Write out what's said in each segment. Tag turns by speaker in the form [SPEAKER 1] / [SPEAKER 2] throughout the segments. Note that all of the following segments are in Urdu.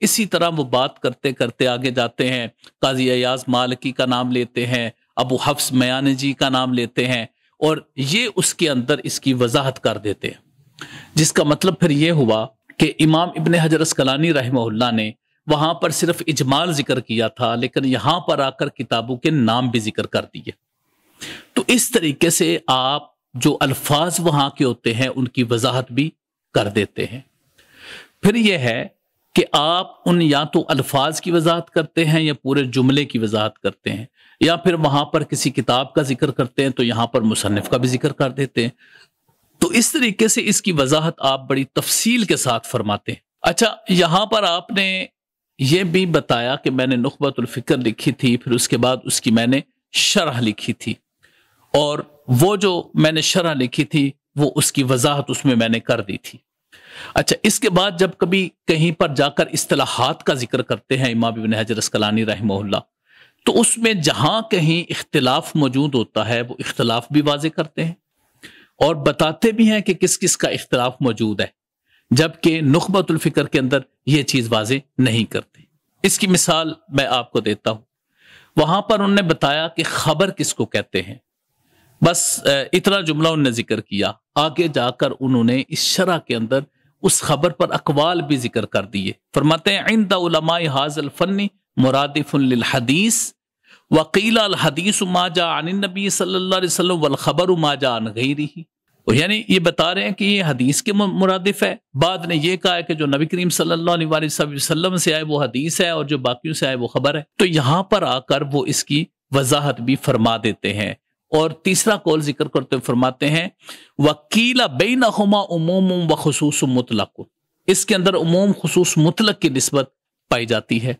[SPEAKER 1] اسی طرح وہ بات کرتے کرتے آگے جاتے ہیں، قاضی ایاز مالکی کا نام لیتے ہیں، ابو حفص میانجی کا نام لیتے ہیں، اور یہ اس کے اندر اس کی وضاحت کر دیتے ہیں، جس کا مطلب پھر یہ ہوا کہ امام ابن حجر اسقلانی رحمہ اللہ نے وہاں پر صرف اجمال ذکر کیا تھا، لیکن یہاں پر آ کر کتابوں کے نام بھی ذکر کر دیے۔ تو اس طریقے سے آپ جو الفاظ وہاں کے ہوتے ہیں ان کی وضاحت بھی کر دیتے ہیں۔ پھر یہ ہے کہ آپ ان یا تو الفاظ کی وضاحت کرتے ہیں یا پورے جملے کی وضاحت کرتے ہیں، یا پھر وہاں پر کسی کتاب کا ذکر کرتے ہیں تو یہاں پر مصنف کا بھی ذکر کر دیتے ہیں۔ تو اس طریقے سے اس کی وضاحت آپ بڑی تفصیل کے ساتھ فرماتے ہیں۔ اچھا، یہاں پر آپ نے یہ بھی بتایا کہ میں نے نخبۃ الفکر لکھی تھی، پھر اس کے بعد اس کی میں نے شرح لکھی تھی، اور وہ جو میں نے شرح لکھی تھی وہ اس کی وضاحت اس میں نے کر دی تھی۔ اچھا، اس کے بعد جب کبھی کہیں پر جا کر اصطلاحات کا ذکر کرتے ہیں امام ابن حجر اسقلانی رحمہ اللہ، تو اس میں جہاں کہیں اختلاف موجود ہوتا ہے وہ اختلاف بھی واضح کرتے ہیں اور بتاتے بھی ہیں کہ کس کس کا اختلاف موجود ہے، جبکہ نخبۃ الفکر کے اندر یہ چیز واضح نہیں کرتے۔ اس کی مثال میں آپ کو دیتا ہوں۔ وہاں پر انہوں نے بتایا کہ خبر کس کو کہتے ہیں، بس اتنا جملہ انہوں نے ذکر کیا۔ آگے جا کر انہوں نے اس شرح کے اندر اس خبر پر اقوال بھی ذکر کر دیے۔ فرماتے ہیں عند علماء هذا الفن مرادف للحدیث وقیل الحدیث ما جاء عن النبی صلی اللہ علیہ وسلم والخبر ما جاء عن غیرہ۔ یعنی یہ بتا رہے ہیں کہ یہ حدیث کے مرادف ہے، بعد نے یہ کہا ہے کہ جو نبی کریم صلی اللہ علیہ وسلم سے آئے وہ حدیث ہے اور جو باقیوں سے آئے وہ خبر ہے۔ تو یہاں پر آ کر وہ اس کی وضاحت بھی فرما دیتے ہیں، اور تیسرا قول ذکر کرتے فرماتے ہیں وکیل بینہما عموم و خصوص مطلق۔ اس کے اندر عموم خصوص مطلق کی نسبت پائی جاتی ہے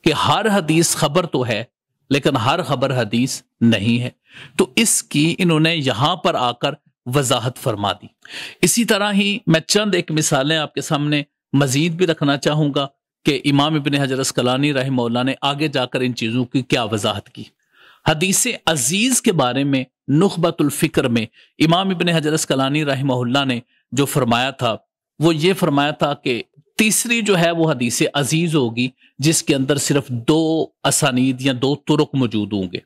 [SPEAKER 1] کہ ہر حدیث خبر تو ہے لیکن ہر خبر حدیث نہیں ہے۔ تو اس کی انہوں نے یہاں پر آ کر وضاحت فرما دی۔ اسی طرح ہی میں چند ایک مثالیں آپ کے سامنے مزید بھی رکھنا چاہوں گا کہ امام ابن حجر اسقلانی رحمہ اللہ نے آگے جا کر ان چیزوں کی کیا وضاحت کی۔ حدیث عزیز کے بارے میں نخبۃ الفکر میں امام ابن حجر اسقلانی رحمہ اللہ نے جو فرمایا تھا وہ یہ فرمایا تھا کہ تیسری جو ہے وہ حدیث عزیز ہوگی جس کے اندر صرف 2 اسانید یا 2 طرق موجود ہوں گے۔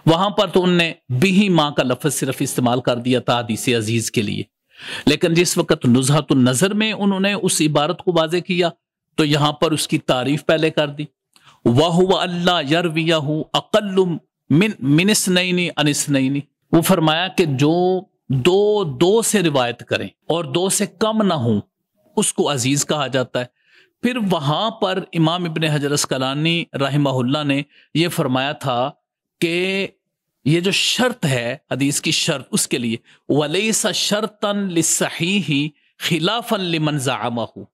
[SPEAKER 1] وہاں پر تو انہوں نے بھی ماں کا لفظ صرف استعمال کر دیا تھا حدیث عزیز کے لیے، لیکن جس وقت نزہۃ النظر میں انہوں نے اس عبارت کو واضح کیا تو یہاں پر اس کی تعریف پہلے کر دی۔ وَهُوَ أَلَّا يَرْوِيَهُ أَقَلُّ من اثنین عن اثنین۔ وہ فرمایا کہ جو دو سے روایت کریں اور 2 سے کم نہ ہوں اس کو عزیز کہا جاتا ہے۔ پھر وہاں پر امام ابن حجر اسقلانی رحمہ اللہ نے یہ فرمایا تھا کہ یہ جو شرط ہے حدیث کی شرط اس کے لیے وَلَيْسَ شَرْطًا لِلصَّحِيحِ خِلَافًا لِمَنْ زَعَمَهُ،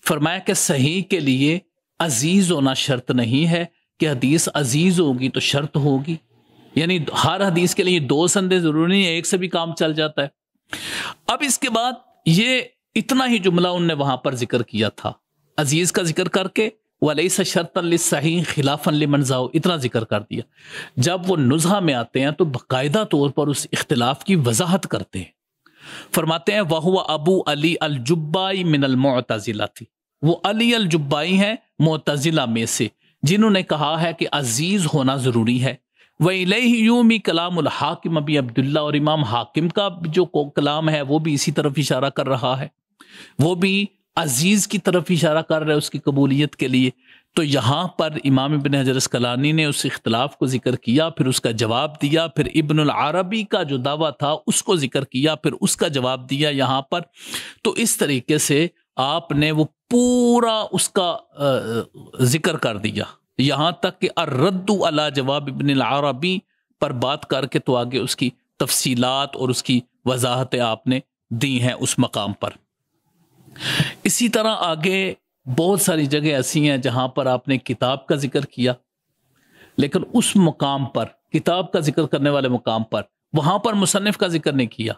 [SPEAKER 1] فرمایا کہ صحیح کے لیے عزیز ہونا شرط نہیں ہے کہ حدیث عزیز ہوگی تو شرط ہوگی، یعنی ہر حدیث کے لیے 2 سندیں ضروری نہیں ہے، ایک سے بھی کام چل جاتا ہے۔ اب اس کے بعد یہ اتنا ہی جملہ انہوں نے وہاں پر ذکر کیا تھا، عزیز کا ذکر کر کے وَلَيْسَ شَرْطًا لِلصَّحِيحِ خِلَافًا لِمَنْ زَعَمَهُ اتنا ذکر کر دیا۔ جب وہ نزہہ میں آتے ہیں تو باقاعدہ طور پر اس اختلاف کی وضاحت کرتے ہیں۔ فرماتے ہیں وَهُوَ أَبُو عَلِي الْجُبَّائِ مِنَ الْمُعْتَزِلَةِ، وہ علی الجبائی ہیں معتزلہ میں سے جنہوں نے کہا ہے کہ عزیز ہونا ضروری ہے۔ وَإِلَيْهِ يُومِي کلام الحاکم ابی عبداللہ، اور امام حاکم کا جو کلام ہے وہ بھی اسی طرف اشارہ کر رہا ہے، وہ بھی عزیز کی طرف اشارہ کر رہا ہے اس کی قبولیت کے لیے۔ تو یہاں پر امام ابن حجر اسقلانی نے اس اختلاف کو ذکر کیا، پھر اس کا جواب دیا، پھر ابن العربی کا جو دعویٰ تھا اس کو ذکر کیا، پھر اس کا جواب دیا یہاں پر۔ تو اس طریقے سے آپ نے وہ پورا اس کا ذکر کر دیا، یہاں تک کہ الرد علی جواب ابن العربی پر بات کر کے تو آگے اس کی تفصیلات اور اس کی وضاحتیں آپ نے دی ہیں اس مقام پر۔ اسی طرح آگے بہت ساری جگہ ایسی ہیں جہاں پر آپ نے کتاب کا ذکر کیا، لیکن اس مقام پر کتاب کا ذکر کرنے والے مقام پر وہاں پر مصنف کا ذکر نہیں کیا،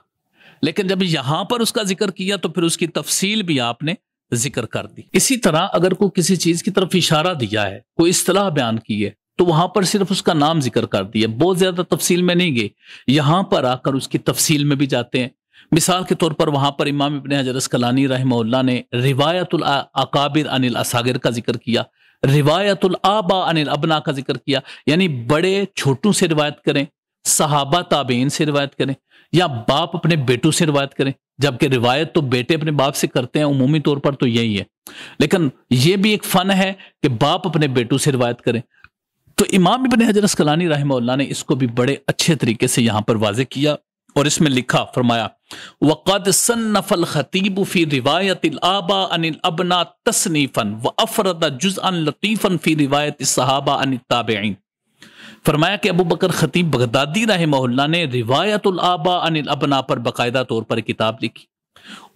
[SPEAKER 1] لیکن جب یہاں پر اس کا ذکر کیا تو پھر اس کی تفصیل بھی آپ نے ذکر کر دی۔ اسی طرح اگر کوئی کسی چیز کی طرف اشارہ دیا ہے، کوئی اصطلاح بیان کی ہے، تو وہاں پر صرف اس کا نام ذکر کر دیا، بہت زیادہ تفصیل میں نہیں گئے، یہاں پر آ کر اس کی تفصیل میں بھی جاتے ہیں۔ مثال کے طور پر وہاں پر امام ابن حجر اسقلانی رحمہ اللہ نے روایت الاکابر عن الاصاغر کا ذکر کیا، روایت الآباء عن الابناء کا ذکر کیا، یعنی بڑے چھوٹوں سے روایت کریں، صحابہ تابعین سے روایت کریں، یا باپ اپنے بیٹوں سے روایت کریں، جبکہ روایت تو بیٹے اپنے باپ سے کرتے ہیں عمومی طور پر تو یہی ہے، لیکن یہ بھی ایک فن ہے کہ باپ اپنے بیٹوں سے روایت کریں۔ تو امام ابن حجر اسقلانی رحمہ اللہ نے اس کو بھی بڑے اچھے طریقے سے یہاں پر واضح کیا، اور اس میں لکھا، فرمایا وَقَدْ صَنَّفَ الْخَطِيبُ فِي رِوَایَةِ الْآبَاءِ عَنِ الْأَبْنَاءِ تَصْنِیفًا وَأَفْرَدَ جُزْءًا لَطِیفًا فِي رِوَایَةِ الصَّحَابَةِ عَنِ التَّابِعِینَ۔ فرمایا کہ ابو بکر خطیب بغدادی رحمہ اللہ نے روایت الآباء عن الابناء پر باقاعدہ طور پر کتاب لکھی،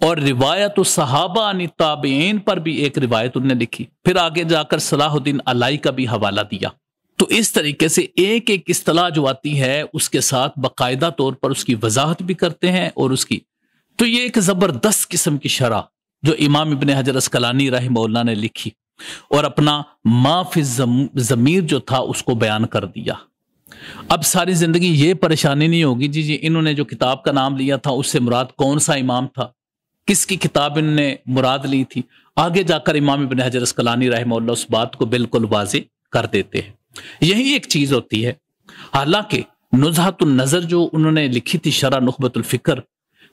[SPEAKER 1] اور روایت الصحابہ عن التابعین پر بھی ایک روایت انہوں نے لکھی، پھر آگے جا کر صلاح الدین علائی کا بھی حوالہ دیا۔ تو اس طریقے سے ایک ایک اصطلاح جو آتی ہے اس کے ساتھ باقاعدہ طور پر اس کی وضاحت بھی کرتے ہیں، اور اس کی تو یہ ایک زبردست قسم کی شرح جو امام ابن حجر اسقلانی رحمہ اللہ نے لکھی، اور اپنا ما فی الضمیر جو تھا اس کو بیان کر دیا۔ اب ساری زندگی یہ پریشانی نہیں ہوگی جی انہوں نے جو کتاب کا نام لیا تھا اس سے مراد کون سا امام تھا، کس کی کتاب انہوں نے مراد لی تھی۔ آگے جا کر امام ابن حجر اسقلانی رحمہ اللہ اس بات کو بالکل واضح کر دیتے ہیں۔ یہی ایک چیز ہوتی ہے، حالانکہ نزہۃ النظر جو انہوں نے لکھی تھی شرح نخبۃ الفکر،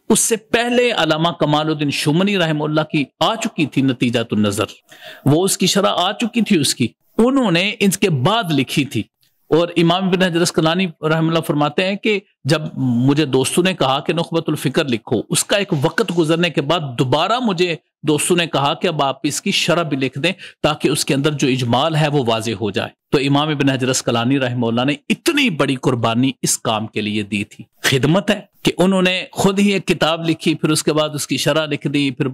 [SPEAKER 1] اس سے پہلے علامہ کمال الدین شمنی رحمہ اللہ کی آ چکی تھی نتیجۃ النظر، وہ اس کی شرح آ چکی تھی اس کی، انہوں نے اس کے بعد لکھی تھی۔ اور امام ابن حجر اسقلانی رحمہ اللہ فرماتے ہیں کہ جب مجھے دوستوں نے کہا کہ نخبۃ الفکر لکھو، اس کا ایک وقت گزرنے کے بعد دوبارہ مجھے دوستوں نے کہا کہ اب آپ اس کی شرح بھی لکھ دیں تاکہ اس کے اندر جو اجمال ہے وہ واضح ہو جائے۔ تو امام ابن حجر اسقلانی رحمہ اللہ نے اتنی بڑی قربانی اس کام کے لیے دی تھی، خدمت ہے، کہ انہوں نے خود ہی ایک کتاب لکھی، پھر اس کے بعد اس کی شرح لکھ دی، پھر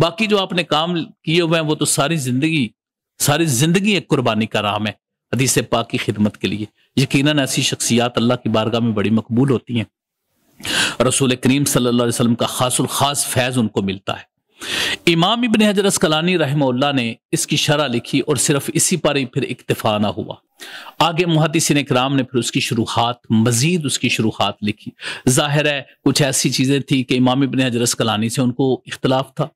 [SPEAKER 1] باقی جو آپ نے کام کیے ہوئے ہیں وہ تو ساری زندگی ایک قربانی کا رام ہے حدیث پاک کی خدمت کے لیے۔ یقیناً ایسی شخصیات اللہ کی بارگاہ میں بڑی مقبول ہوتی ہیں، رسول کریم صلی اللہ علیہ وسلم کا خاص الخاص فیض ان کو ملتا ہے۔ امام ابن حجر اسقلانی رحمہ اللہ نے اس کی شرح لکھی، اور صرف اسی پر ہی پھر اکتفا نہ ہوا، آگے محدثین اکرام نے پھر اس کی شروحات، مزید اس کی شروحات لکھی۔ ظاہر ہے کچھ ایسی چیزیں تھی کہ امام ابن حجر اسقلانی سے ان کو اختلاف تھا،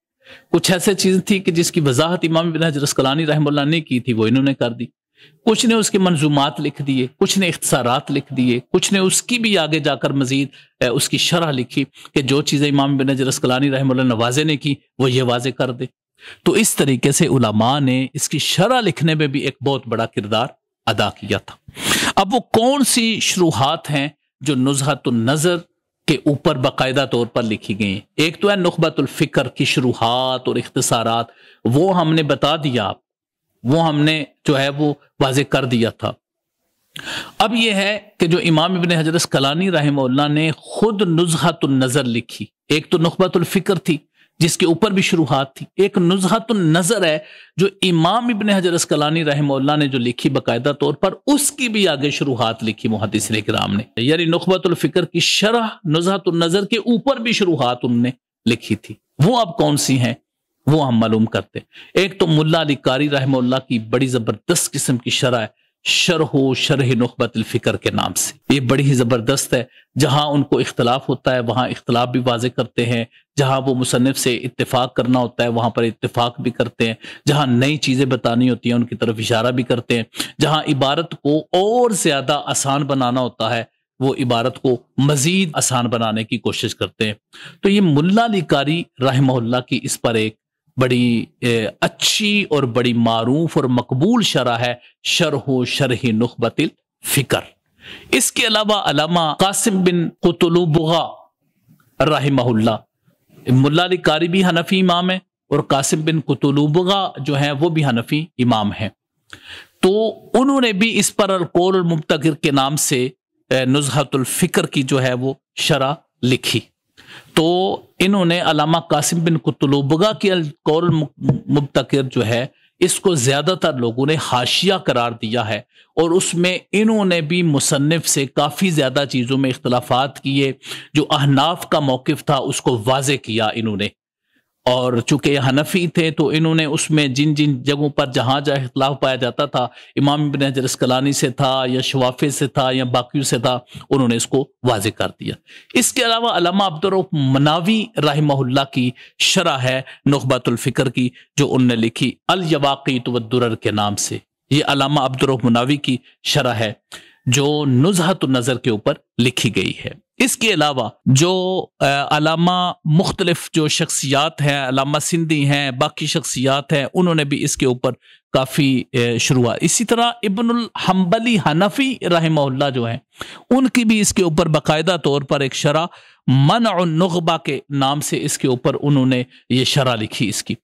[SPEAKER 1] کچھ ایسی چیزیں تھی کہ جس کی وضاحت امام ابن حجر اسقلانی رحمہ اللہ نے کی تھی وہ انہوں نے کر دی، کچھ نے اس کے منظومات لکھ دیے، کچھ نے اختصارات لکھ دیے، کچھ نے اس کی بھی آگے جا کر مزید اس کی شرح لکھی کہ جو چیزیں امام ابن حجر اسقلانی رحمہ اللہ نے واضح نے کی وہ یہ واضح کر دے۔ تو اس طریقے سے علماء نے اس کی شرح لکھنے میں بھی ایک بہت بڑا کردار ادا کیا تھا۔ اب وہ کون سی شروحات ہیں جو نزہۃ النظر کے اوپر باقاعدہ طور پر لکھی گئی ہیں؟ ایک تو ہے نخبۃ الفکر کی شروحات اور اختصارات، وہ ہم نے بتا دیا، وہ ہم نے جو ہے وہ واضح کر دیا تھا۔ اب یہ ہے کہ جو امام ابن حجر اسقلانی رحمہ اللہ نے خود نزہۃ النظر لکھی، ایک تو نخبۃ الفکر تھی جس کے اوپر بھی شروحات تھی، ایک نزہۃ النظر ہے جو امام ابن حجر اسقلانی رحمہ اللہ نے جو لکھی باقاعدہ طور پر، اس کی بھی آگے شروحات لکھی محدثین کرام نے، یعنی نخبۃ الفکر کی شرح نزہۃ النظر کے اوپر بھی شروحات انہوں نے لکھی تھی۔ وہ اب کون سی ہیں وہ ہم معلوم کرتے۔ ایک تو ملا علی قاری رحمہ اللہ کی بڑی زبردست قسم کی شرح ہے، شرح نخبۃ الفکر کے نام سے، یہ بڑی ہی زبردست ہے، جہاں ان کو اختلاف ہوتا ہے وہاں اختلاف بھی واضح کرتے ہیں، جہاں وہ مصنف سے اتفاق کرنا ہوتا ہے وہاں پر اتفاق بھی کرتے ہیں، جہاں نئی چیزیں بتانی ہوتی ہیں ان کی طرف اشارہ بھی کرتے ہیں، جہاں عبارت کو اور زیادہ آسان بنانا ہوتا ہے وہ عبارت کو مزید آسان بنانے کی کوشش کرتے ہیں۔ تو یہ ملا علی قاری رحمہ اللہ کی اس پر ایک بڑی اچھی اور بڑی معروف اور مقبول شرح ہے، شرح نخبۃ الفکر۔ اس کے علاوہ علامہ قاسم بن قطلبغہ رحمہ اللہ، ملا علی قاری بھی حنفی امام ہے اور قاسم بن قطلبغہ جو ہیں وہ بھی حنفی امام ہیں، تو انہوں نے بھی اس پر القول المبتکر کے نام سے نزہۃ الفکر کی جو ہے وہ شرح لکھی۔ تو انہوں نے علامہ قاسم بن قطلبغہ کی القول المبتکر جو ہے اس کو زیادہ تر لوگوں نے حاشیہ قرار دیا ہے، اور اس میں انہوں نے بھی مصنف سے کافی زیادہ چیزوں میں اختلافات کیے، جو احناف کا موقف تھا اس کو واضح کیا انہوں نے، اور چونکہ یہ حنفی تھے تو انہوں نے اس میں جن جن جگہوں پر جہاں جہاں اختلاف پایا جاتا تھا، امام ابن حجر اسقلانی سے تھا یا شوافی سے تھا یا باقیوں سے تھا، انہوں نے اس کو واضح کر دیا۔ اس کے علاوہ علامہ عبدالرؤف مناوی رحمہ اللہ کی شرح ہے نخبۃ الفکر کی، جو انہوں نے لکھی الیواقیت والدرر کے نام سے۔ یہ علامہ عبدالرؤف مناوی کی شرح ہے جو نزہۃ النظر کے اوپر لکھی گئی ہے۔ اس کے علاوہ جو علامہ مختلف جو شخصیات ہیں، علامہ سندھی ہیں، باقی شخصیات ہیں، انہوں نے بھی اس کے اوپر کافی شروعات۔ اسی طرح ابن الحنبلی حنفی رحمہ اللہ جو ہیں، ان کی بھی اس کے اوپر باقاعدہ طور پر ایک شرح منع النخبہ کے نام سے اس کے اوپر انہوں نے یہ شرح لکھی اس کی۔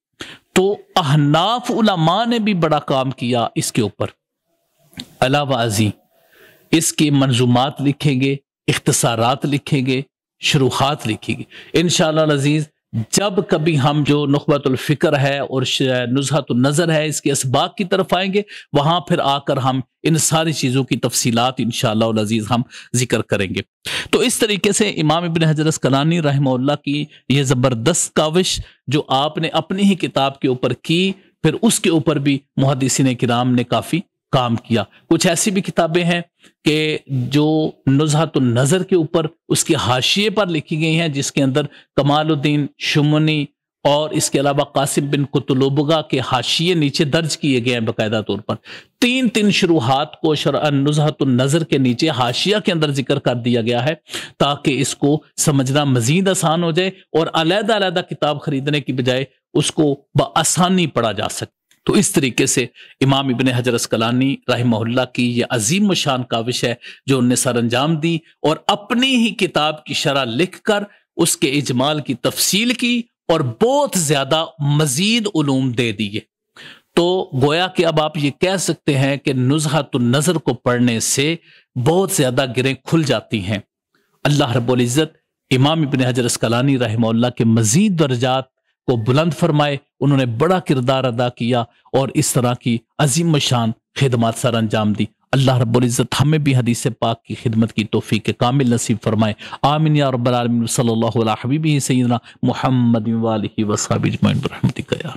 [SPEAKER 1] تو احناف علماء نے بھی بڑا کام کیا اس کے اوپر۔ علاوہ ازیں اس کے منظومات لکھیں گے، اختصارات لکھیں گے، شروحات لکھیں گے۔ انشاءاللہ العزیز جب کبھی ہم جو نخبۃ الفکر ہے اور نزہۃ النظر ہے اس کے اسباق کی طرف آئیں گے، وہاں پھر آ کر ہم ان ساری چیزوں کی تفصیلات انشاءاللہ العزیز ہم ذکر کریں گے۔ تو اس طریقے سے امام ابن حجر اسقلانی رحمہ اللہ کی یہ زبردست کاوش جو آپ نے اپنی ہی کتاب کے اوپر کی، پھر اس کے اوپر بھی محدثین کرام نے کافی کام کیا۔ کچھ ایسی بھی کتابیں ہیں کہ جو نزہۃ النظر کے اوپر اس کے حاشیے پر لکھی گئی ہیں، جس کے اندر کمال الدین شمنی اور اس کے علاوہ قاسم بن قطلبغہ کے حاشیے نیچے درج کیے گئے ہیں باقاعدہ طور پر۔ تین شروحات کو شرح نزہۃ النظر کے نیچے حاشیہ کے اندر ذکر کر دیا گیا ہے تاکہ اس کو سمجھنا مزید آسان ہو جائے اور علیحدہ علیحدہ کتاب خریدنے کی بجائے اس کو بآسانی پڑھا جا سکے۔ تو اس طریقے سے امام ابن حجر اسقلانی رحمہ اللہ کی یہ عظیم الشان کاوش ہے جو انہوں نے سر انجام دی، اور اپنی ہی کتاب کی شرح لکھ کر اس کے اجمال کی تفصیل کی اور بہت زیادہ مزید علوم دے دیے۔ تو گویا کہ اب آپ یہ کہہ سکتے ہیں کہ نزہۃ النظر کو پڑھنے سے بہت زیادہ گرہیں کھل جاتی ہیں۔ اللہ رب العزت امام ابن حجر اسقلانی رحمہ اللہ کے مزید درجات کو بلند فرمائے۔ انہوں نے بڑا کردار ادا کیا اور اس طرح کی عظیم شان خدمات سر انجام دی۔ اللہ رب العزت ہمیں بھی حدیث پاک کی خدمت کی توفیق کامل نصیب فرمائے، آمین یا رب العالمین۔ صلی اللہ علیہ حبیبہ سیدنا محمد و آلہ و صحبہ اجمعین برحمتک یا